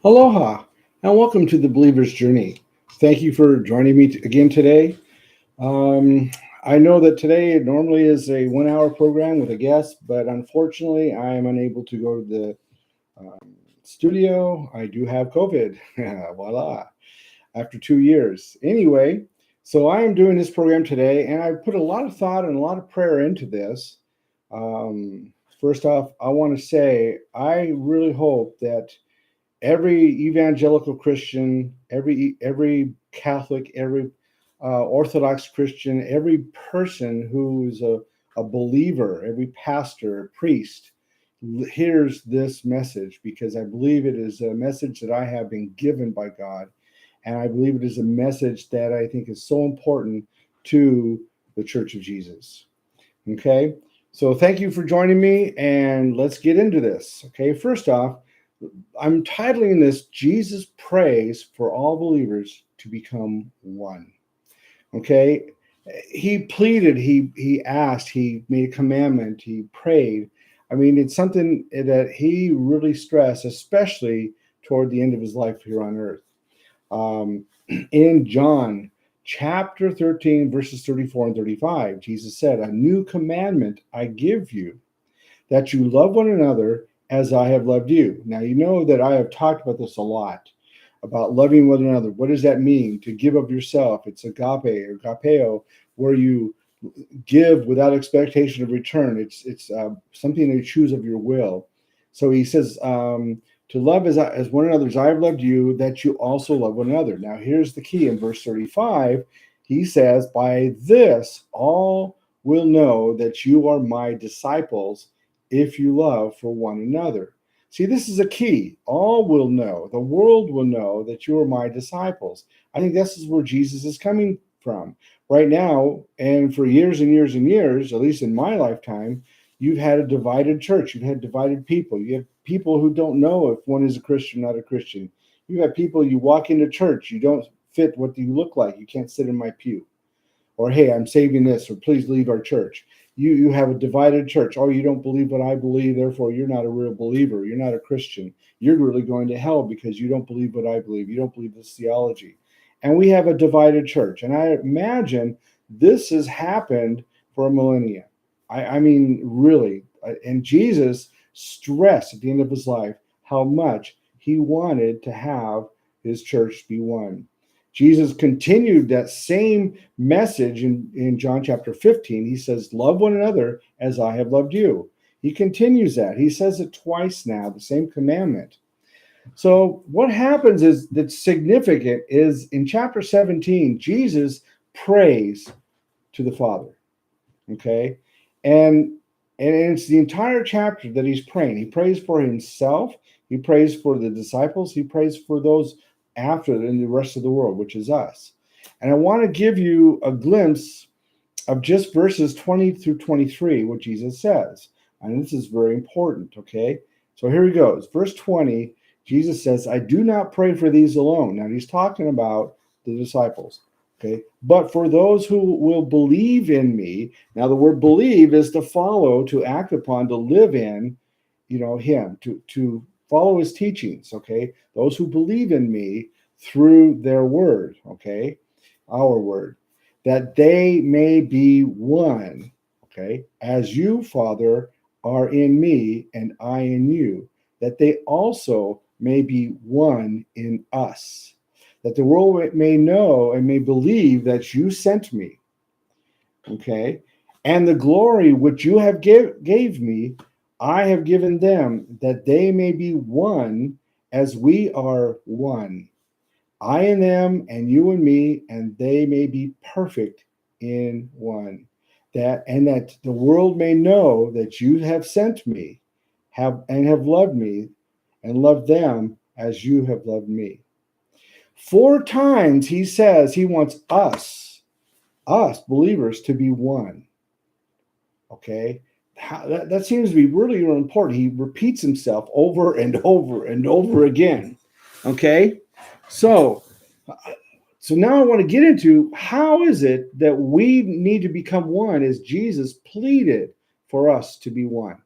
Aloha, and welcome to the Believer's Journey. Thank you for joining me again today. Um, I know that today normally is a 1 hour program with a guest, but unfortunately, I am unable to go to the studio. I do have COVID. Voila, after 2 years. Anyway, so I am doing this program today, and I put a lot of thought and a lot of prayer into this. First off, I want to say I really hope that every evangelical Christian, every Catholic, every Orthodox Christian, every person who's a believer, every pastor, priest, hears this message because I believe it is a message that I have been given by God. And I believe it is a message that I think is so important to the Church of Jesus. Okay. So thank you for joining me, and let's get into this. Okay. First off, I'm titling this Jesus Prays for All Believers to Become One. Okay. He pleaded, he asked, he made a commandment, he prayed. I mean, it's something that he really stressed, especially toward the end of his life here on earth. In John chapter 13, verses 34 and 35, Jesus said, "A new commandment I give you, that you love one another as I have loved you." Now, you know that I have talked about this a lot, about loving one another. What does that mean? To give of yourself. It's agape or agapeo, where you give without expectation of return. It's something that you choose of your will. So he says, to love as one another as I have loved you, that you also love one another. Now, here's the key in verse 35. He says, "By this all will know that you are my disciples if you love for one another." See, this is a key. All will know, the world will know that you are my disciples. I think this is where Jesus is coming from right now. And for years and years and years, at least in my lifetime, you've had a divided church. You've had divided people. You have people who don't know if one is a Christian or not a Christian. You have people, you walk into church, you don't fit what you look like. You can't sit in my pew. Or, hey, I'm saving this, or please leave our church. You have a divided church. Oh, you don't believe what I believe, therefore you're not a real believer. You're not a Christian. You're really going to hell because you don't believe what I believe. You don't believe this theology. And we have a divided church. And I imagine this has happened for a millennia. I mean, really. And Jesus stressed at the end of his life how much he wanted to have his church be one. Jesus continued that same message in John chapter 15. He says, "Love one another as I have loved you." He continues that. He says it twice now, the same commandment. So what happens is that's significant is in chapter 17, Jesus prays to the Father. Okay. And and it's the entire chapter that he's praying. He prays for himself, he prays for the disciples, he prays for those after in the rest of the world, which is us. And I want to give you a glimpse of just verses 20 through 23, what Jesus says. And this is very important, okay? So here he goes. Verse 20, Jesus says, "I do not pray for these alone." Now he's talking about the disciples, okay? "But for those who will believe in me." Now the word believe is to follow, to act upon, to live in, him, to follow his teachings, okay? "Those who believe in me through their word," okay? Our word, "that they may be one," okay, "as you, Father, are in me and I in you, that they also may be one in us, that the world may know and may believe that you sent me," okay, "and the glory which you have gave me, I have given them, that they may be one as we are one. I and them, and you and me, and they may be perfect in one. That the world may know that you have sent me, have loved me, and loved them as you have loved me." 4 times he says he wants us believers, to be one. Okay, that seems to be really important. He repeats himself over and over and over again. Okay, so So now I want to get into how is it that we need to become one as Jesus pleaded for us to be one.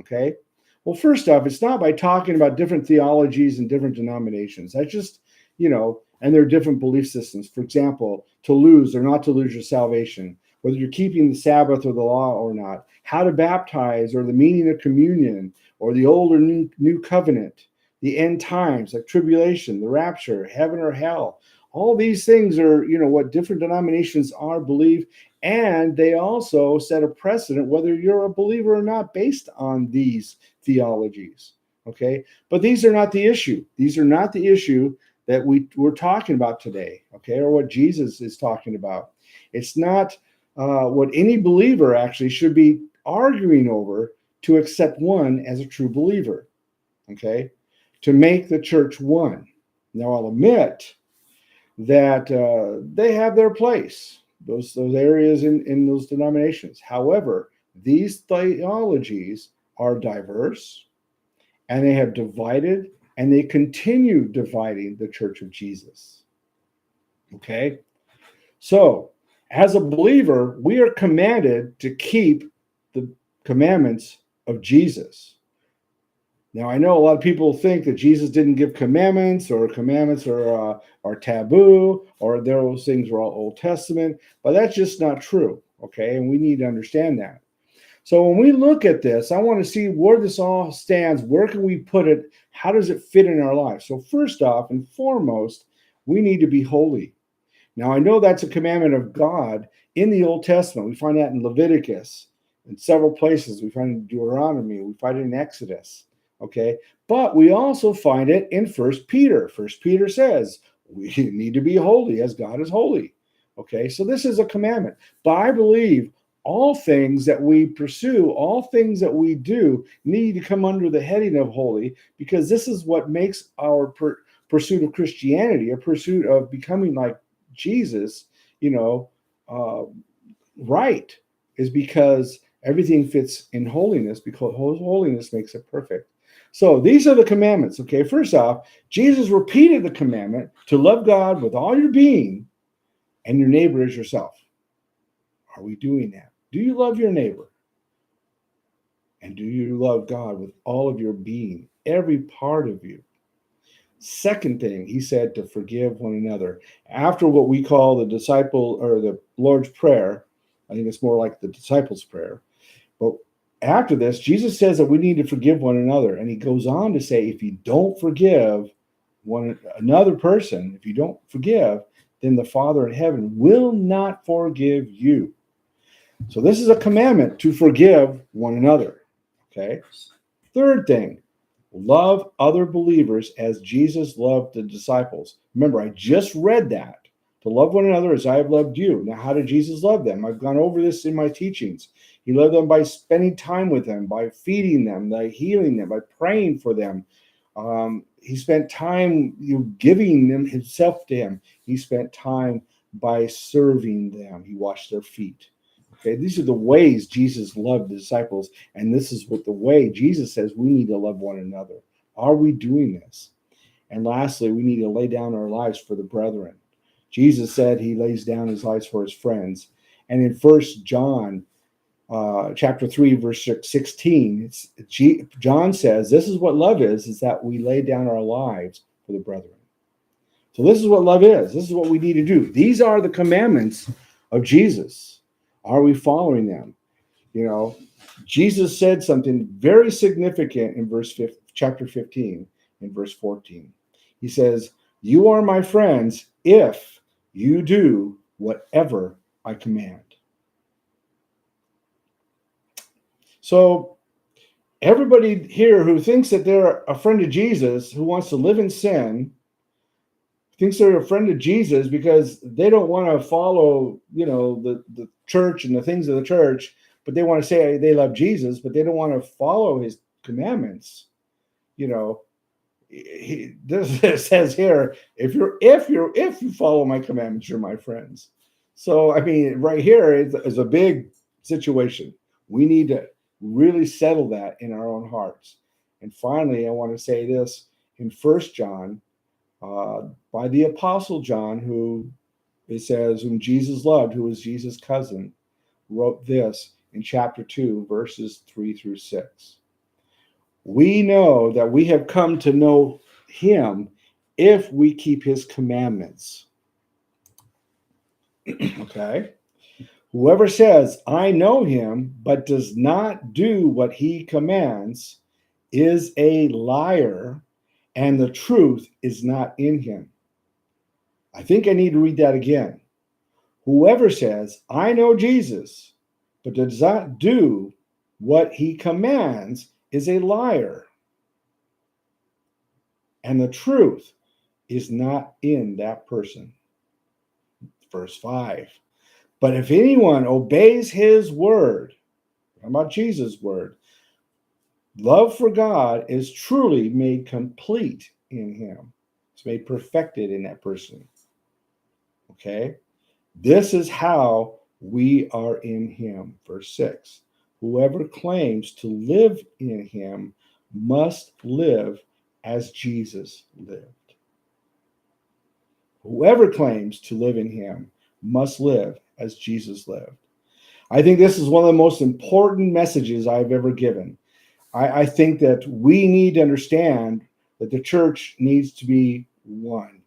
Okay. Well, first off, it's not by talking about different theologies and different denominations. That's just, and there are different belief systems. For example, to lose or not to lose your salvation, whether you're keeping the Sabbath or the law or not, how to baptize or the meaning of communion or the old or new covenant, the end times, like tribulation, the rapture, heaven or hell. All these things are, what different denominations are believe, and they also set a precedent whether you're a believer or not based on these theologies. Okay, but these are not the issue. These are not the issue that we're talking about today. Okay, or what Jesus is talking about. It's not what any believer actually should be arguing over to accept one as a true believer. Okay, to make the church one. Now, I'll admit that they have their place, those areas in those denominations. However, these theologies are diverse, and they have divided, and they continue dividing the Church of Jesus. Okay? So, as a believer, we are commanded to keep the commandments of Jesus. Now, I know a lot of people think that Jesus didn't give commandments, or commandments are taboo, or those things were all Old Testament, but that's just not true, okay? And we need to understand that. So when we look at this, I want to see where this all stands. Where can we put it? How does it fit in our life? So first off and foremost, we need to be holy. Now, I know that's a commandment of God in the Old Testament. We find that in Leviticus, in several places. We find it in Deuteronomy. We find it in Exodus. Okay, but we also find it in First Peter. First Peter says we need to be holy as God is holy. Okay, so this is a commandment. But I believe all things that we pursue, all things that we do, need to come under the heading of holy, because this is what makes our pursuit of Christianity, a pursuit of becoming like Jesus, right, is because everything fits in holiness, because holiness makes it perfect. So these are the commandments, okay? First off, Jesus repeated the commandment to love God with all your being and your neighbor as yourself. Are we doing that? Do you love your neighbor? And do you love God with all of your being, every part of you? Second thing, he said to forgive one another. After what we call the disciple or the Lord's Prayer, I think it's more like the disciples' prayer. But after this, Jesus says that we need to forgive one another. And he goes on to say, if you don't forgive another person, if you don't forgive, then the Father in heaven will not forgive you. So this is a commandment to forgive one another. Okay. Third thing, love other believers as Jesus loved the disciples. Remember, I just read that. To love one another as I have loved you. Now, how did Jesus love them? I've gone over this in my teachings. He loved them by spending time with them, by feeding them, by healing them, by praying for them. He spent time giving them himself to him. He spent time by serving them. He washed their feet. Okay, these are the ways Jesus loved the disciples, and this is what the way Jesus says we need to love one another. Are we doing this? And lastly, we need to lay down our lives for the brethren. Jesus said he lays down his life for his friends. And in 1 John chapter 3, verse 16, John says, this is what love is that we lay down our lives for the brethren. So this is what love is. This is what we need to do. These are the commandments of Jesus. Are we following them? Jesus said something very significant in chapter 15, in verse 14. He says, you are my friends if you do whatever I command. So everybody here who thinks that they're a friend of Jesus, who wants to live in sin, thinks they're a friend of Jesus because they don't want to follow, the church and the things of the church, but they want to say they love Jesus, but they don't want to follow his commandments. This says here, if you follow my commandments, you're my friends. So, I mean, right here is a big situation. We need to really settle that in our own hearts. And finally, I want to say this in 1 John, by the Apostle John, who it says, whom Jesus loved, who was Jesus' cousin, wrote this in chapter 2, verses 3 through 6. We know that we have come to know him if we keep his commandments. Okay? Whoever says, I know him, but does not do what he commands, is a liar, and the truth is not in him. I think I need to read that again. Whoever says, I know Jesus, but does not do what he commands, is a liar, and the truth is not in that person. Verse 5. But if anyone obeys his word, how about Jesus' word? Love for God is truly made complete in him. It's made perfected in that person. Okay? This is how we are in him. Verse 6. Whoever claims to live in him must live as Jesus lived. Whoever claims to live in him must live as Jesus lived. I think this is one of the most important messages I've ever given. I think that we need to understand that the church needs to be one.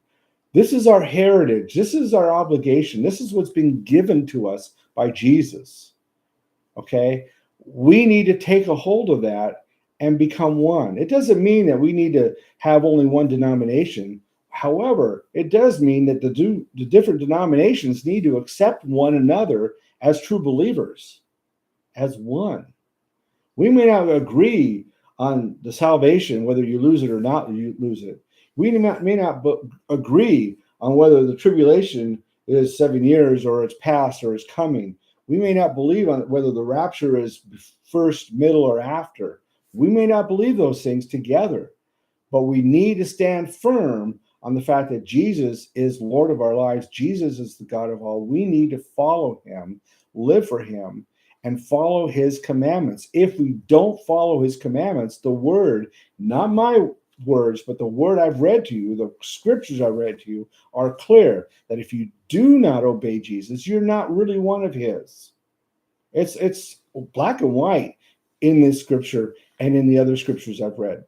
This is our heritage. This is our obligation. This is what's been given to us by Jesus. Okay? We need to take a hold of that and become one. It doesn't mean that we need to have only one denomination. However, it does mean that the different denominations need to accept one another as true believers, as one. We may not agree on the salvation, whether you lose it or not, you lose it. We may not agree on whether the tribulation is 7 years or it's past or it's coming. We may not believe on whether the rapture is first, middle, or after. We may not believe those things together, but we need to stand firm on the fact that Jesus is Lord of our lives. Jesus is the God of all. We need to follow him, live for him, and follow his commandments. If we don't follow his commandments, the word, not my words, but the word I've read to you, the scriptures I've read to you, are clear that if you do not obey Jesus, you're not really one of his. It's black and white in this scripture and in the other scriptures I've read.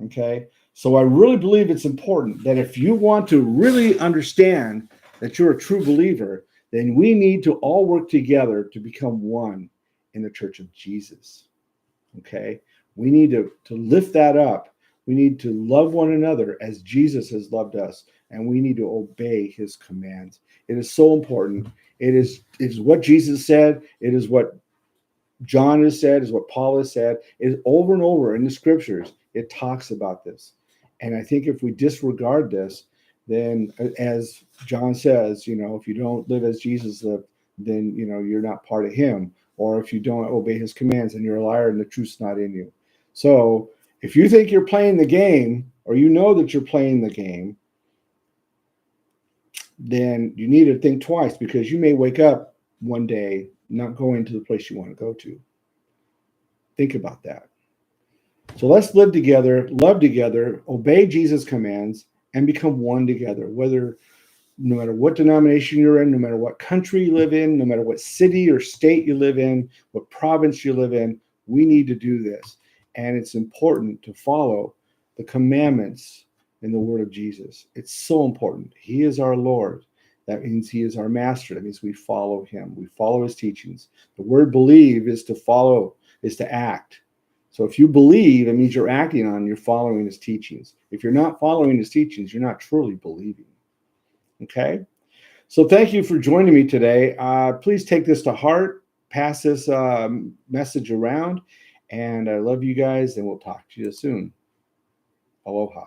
Okay? So I really believe it's important that if you want to really understand that you're a true believer, then we need to all work together to become one in the church of Jesus. Okay? We need to lift that up. We need to love one another as Jesus has loved us, and we need to obey his commands. It is so important. It is what Jesus said. It is what John has said, is what Paul has said. It is over and over in the scriptures. It talks about this. And I think if we disregard this, then as John says, if you don't live as Jesus lived, then, you're not part of him. Or if you don't obey his commands, then you're a liar and the truth's not in you. So if you think you're playing the game, or you know that you're playing the game, then you need to think twice, because you may wake up one day not going to the place you want to go to. Think about that. So let's live together, love together, obey Jesus' commands, and become one together. No matter what denomination you're in, no matter what country you live in, no matter what city or state you live in, what province you live in, we need to do this. And it's important to follow the commandments in the word of Jesus. It's so important. He is our Lord. That means he is our master. That means we follow him. We follow his teachings. The word believe is to follow, is to act. So if you believe, it means you're acting on, you're following his teachings. If you're not following his teachings, you're not truly believing. Okay? So thank you for joining me today. Please take this to heart, pass this message around, and I love you guys, and we'll talk to you soon. Aloha.